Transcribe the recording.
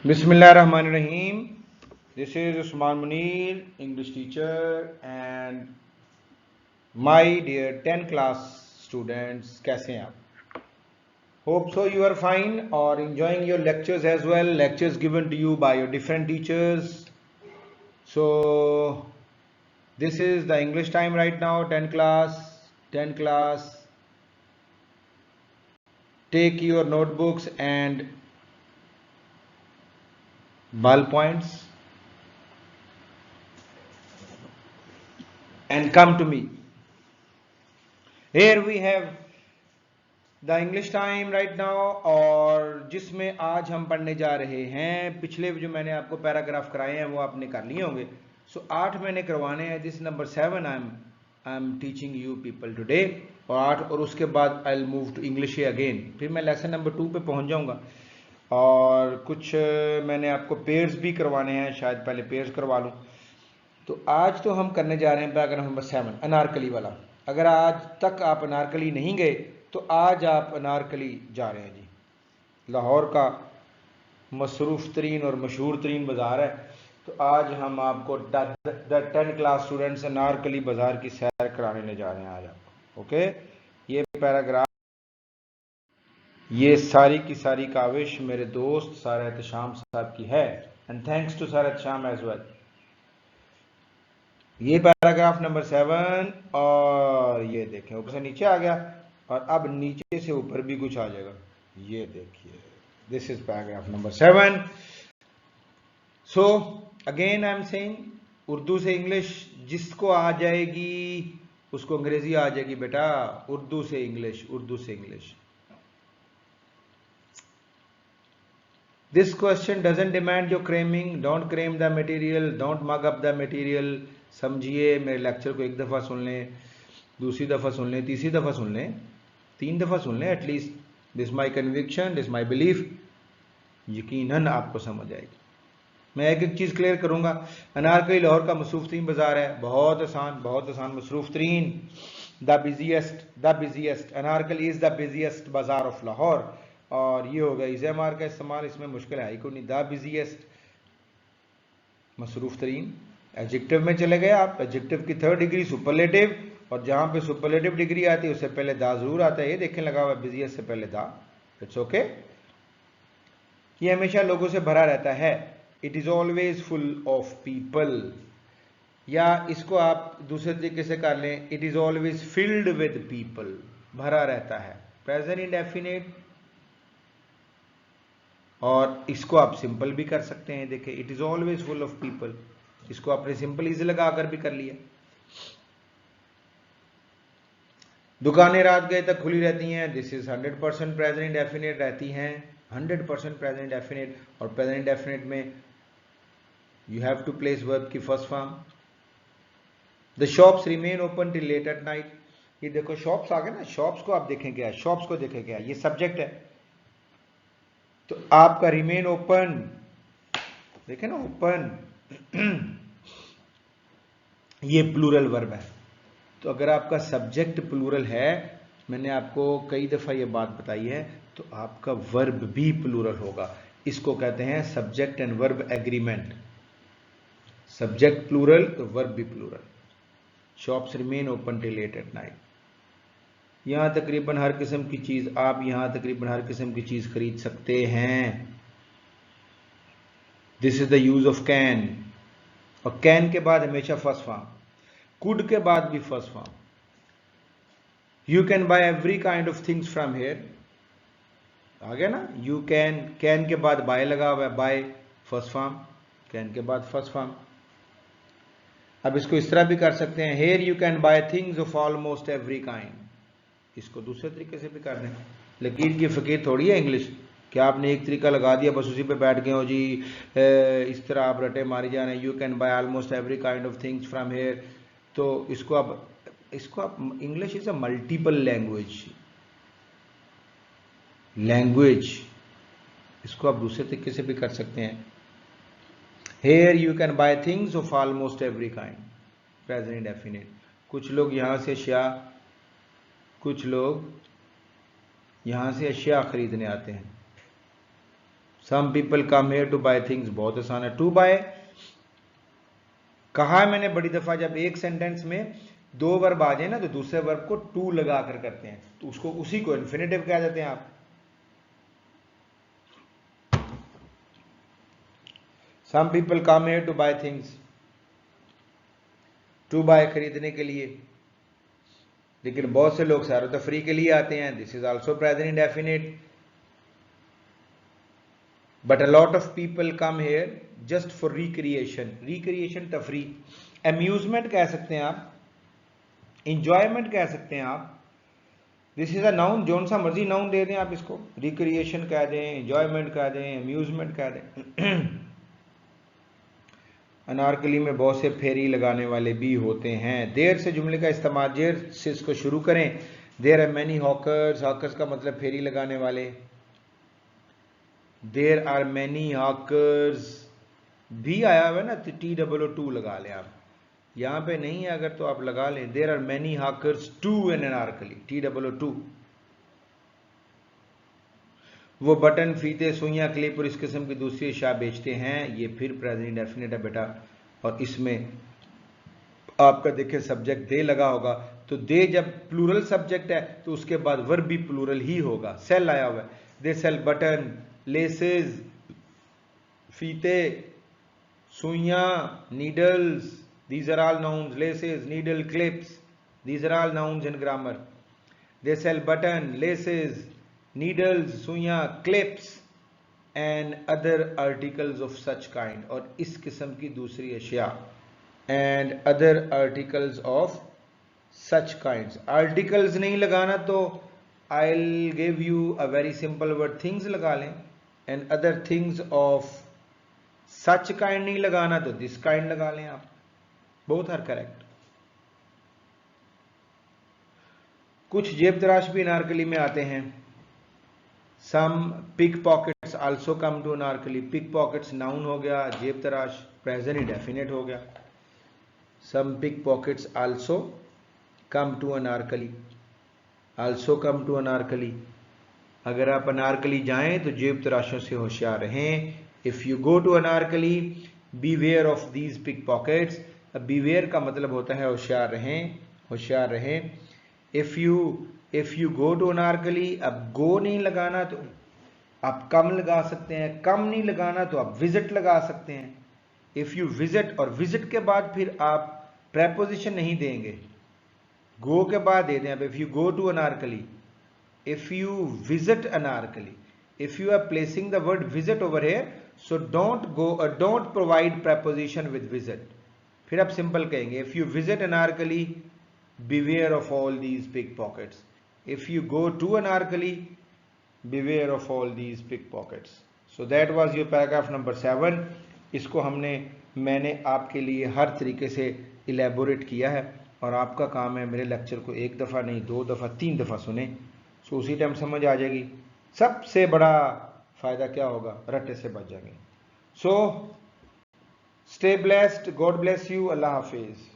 Bismillahirrahmanirrahim. This is Usman Munir, English teacher, and my dear 10 class students. कैसे हैं आप? Hope so you are fine or enjoying your lectures as well. Lectures given to you by your different teachers. So this is the English time right now. 10 class. 10 class. Take your notebooks and ballpoints and come to me. Here we have the English time right now, और जिसमें आज हम पढ़ने जा रहे हैं, पिछले जो मैंने आपको पैराग्राफ कराए हैं वो आपने कर लिए होंगे। सो 8 मैंने करवाने हैं। This number 7 I am teaching you people today, और 8, और उसके बाद I will move to English again. फिर मैं लेसन नंबर 2 पे पहुंच जाऊंगा, और कुछ मैंने आपको पेयर्स भी करवाने हैं, शायद पहले पेयर्स करवा लूँ। तो आज तो हम करने जा रहे हैं पैराग्राफ नंबर 7, अनारकली वाला। अगर आज तक आप अनारकली नहीं गए तो आज आप अनारकली जा रहे हैं जी। लाहौर का मसरूफ तरीन और मशहूर तरीन बाज़ार है, तो आज हम आपको द 10 क्लास स्टूडेंट्स अनारकली बाज़ार की सैर कराने ले जा रहे हैं आज आपको। ओके, ये पैराग्राफ, ये सारी की सारी काविश मेरे दोस्त सारा एहतशाम साहब की है, एंड थैंक्स टू सारा एहतशाम एज वेल। ये पैराग्राफ नंबर 7, और ये देखें ऊपर से नीचे आ गया, और अब नीचे से ऊपर भी कुछ आ जाएगा। ये देखिए, this is paragraph number 7। So again I am saying, Urdu से इंग्लिश जिसको आ जाएगी उसको अंग्रेजी आ जाएगी बेटा। उर्दू से इंग्लिश, उर्दू से English. This question doesn't demand your cramming, don't cram the material, don't mug up the material. समझिए, मेरे लेक्चर को एक दफ़ा सुन लें, दूसरी दफ़ा सुन लें, तीसरी दफ़ा सुन लें, 3 दफ़ा सुन लें at least. This my conviction, this my belief, यकीनन आपको समझ आएगी। मैं एक एक चीज़ क्लियर करूंगा। अनारकली लाहौर का मसरूफ तरीन बाजार है, बहुत आसान, बहुत आसान। मसरूफ तरीन, the busiest, Anarkali is the busiest बाजार ऑफ लाहौर। और ये होगा इज़ेमार का इस्तेमाल, इसमें मुश्किल है ही कोई नहीं। द बिजिएस्ट, मसरूफ तरीन। एडजेक्टिव में चले गए आप, एडजेक्टिव की 3rd डिग्री सुपरलेटिव, और जहां पे सुपरलेटिव डिग्री आती है उससे पहले दा जरूर आता है। ये देखें लगा हुआ बिजिएस्ट से पहले दा। It's okay. ये हमेशा लोगों से भरा रहता है। It is always full of people, या इसको आप दूसरे तरीके से कर लें, it is always filled with people, भरा रहता है। प्रेजेंट इंडेफिनिट, और इसको आप सिंपल भी कर सकते हैं। देखिए, it is always full of people, इसको आपने सिंपल इज लगाकर भी कर लिया। दुकानें रात गए तक खुली रहती हैं, दिस इज 100% प्रेजेंट इंडेफिनिट, रहती हैं 100% प्रेजेंट इंडेफिनिट। और प्रेजेंट इंडेफिनिट में you have to place verb की first form. The shops remain open till late at night. ये देखो शॉप्स आ गए ना, शॉप्स को आप देखें क्या है, शॉप्स को देखें क्या है, ये सब्जेक्ट है। तो आपका रिमेन ओपन, देखें ना ओपन, ये प्लूरल वर्ब है। तो अगर आपका सब्जेक्ट प्लूरल है, मैंने आपको कई दफ़ा ये बात बताई है, तो आपका वर्ब भी प्लूरल होगा। इसको कहते हैं subject and verb agreement. Subject plural तो वर्ब भी plural. Shops remain open till late at night. यहां तकरीबन हर किस्म की चीज़, आप यहां तकरीबन हर किस्म की चीज़ खरीद सकते हैं। This is the use of can, और कैन के बाद हमेशा फर्स्ट फॉर्म, कुड के बाद भी first form. You can buy every kind of things from here, आ गया ना। यू कैन के बाद बाय लगा हुआ है, बाय फर्स्ट फॉर्म, कैन के बाद फर्स्ट फॉर्म। अब इसको इस तरह भी कर सकते हैं, here you can buy things of almost every kind. इसको दूसरे तरीके से भी कर दें। लकीर की फकीर थोड़ी है इंग्लिश, क्या आपने एक तरीका लगा दिया बस उसी पे बैठ गए हो जी, इस तरह आप रटे मारी जा रहे हैं। You can buy almost every kind of things from here. तो इसको आप English is a multiple language, इसको आप दूसरे तरीके से भी कर सकते हैं। Here you can buy things of almost every kind, present indefinite. कुछ लोग यहां से अशिया खरीदने आते हैं, some people come here to buy things, बहुत आसान है। टू बाय कहा है मैंने बड़ी दफा, जब एक सेंटेंस में दो वर्ब आ जाए ना तो दूसरे वर्ब को टू लगा कर करते हैं, तो उसको उसी को इन्फिनेटिव कह देते हैं आप। Some people come here to buy things, to buy खरीदने के लिए, लेकिन बहुत से लोग सारे तो फ्री के लिए आते हैं, this is also present indefinite. But a lot of people come here just for recreation, recreation तफरी, अम्यूजमेंट कह सकते हैं आप, इंजॉयमेंट कह सकते हैं आप। दिस इज अ नाउन, जो सा मर्जी नाउन दे दें आप इसको, रिक्रिएशन कह दें, इंजॉयमेंट कह दें, अम्यूजमेंट कह दें। अनारकली में बहुत से फेरी लगाने वाले भी होते हैं। देर से जुमले का इस्तेमाल, देर से इसको शुरू करें। There are many hawkers, hawkers का मतलब फेरी लगाने वाले। देर आर मैनी हॉकर्स भी आया हुआ है ना, TOO लगा लें आप, यहां पे नहीं है अगर तो आप लगा लें। There are many hawkers too in Anarkali, TOO। वो बटन, फीते, सुइयां, क्लिप और इस किस्म की दूसरी अशिया बेचते हैं, ये फिर प्रेजेंट इंडेफिनिट है बेटा। और इसमें आपका देखिए सब्जेक्ट दे लगा होगा, तो दे जब प्लूरल सब्जेक्ट है तो उसके बाद वर्ब भी प्लूरल ही होगा। सेल आया हुआ है, दे सेल बटन, लेसेस, फीते, सुइयां, needles, these are all nouns, laces, needle, clips, these are all nouns in grammar. They sell button, laces, needles, सुइयां, clips and other articles of such kind, और इस किस्म की दूसरी अशिया, and other articles of such kinds। articles नहीं लगाना तो I'll give you a very simple word, things लगा लें, and other things of such kind नहीं लगाना तो this kind लगा लें आप, both are correct। कुछ जेब तराश भी अनारकली में आते हैं। Some pick pockets also come to Anarkali, pick pockets noun हो गया, जेब तराश प्रेजेंट इंडेफिनिट हो गया। Some pick pockets also come to Anarkali, also come to Anarkali. अगर आप अनारकली जाएं तो जेब तराशों से होशियार रहें। If you go to Anarkali beware of these pickpockets, beware का मतलब होता है होशियार रहें, होशियार रहें। If you go to Anarkali, अब गो नहीं लगाना तो आप कम लगा सकते हैं, कम नहीं लगाना तो आप विजिट लगा सकते हैं। इफ यू विजिट, और विजिट के बाद फिर आप प्रेपोजिशन नहीं देंगे, गो के बाद दे दें। अब if you go to Anarkali, if you visit Anarkali, if you are placing the word visit over here, so don't provide preposition with visit। फिर आप सिंपल कहेंगे if you visit Anarkali beware of all these pickpockets, if you go to Anarkali beware of all these pickpockets। so that was your paragraph number 7। इसको मैंने आपके लिए हर तरीके से elaborate किया है, और आपका काम है मेरे लेक्चर को एक दफ़ा नहीं, 2 दफ़ा, 3 दफ़ा सुने, तो उसी टाइम समझ आ जाएगी। सबसे बड़ा फायदा क्या होगा, रट्टे से बच जाएंगे। So stay blessed, God bless you, Allah Hafiz.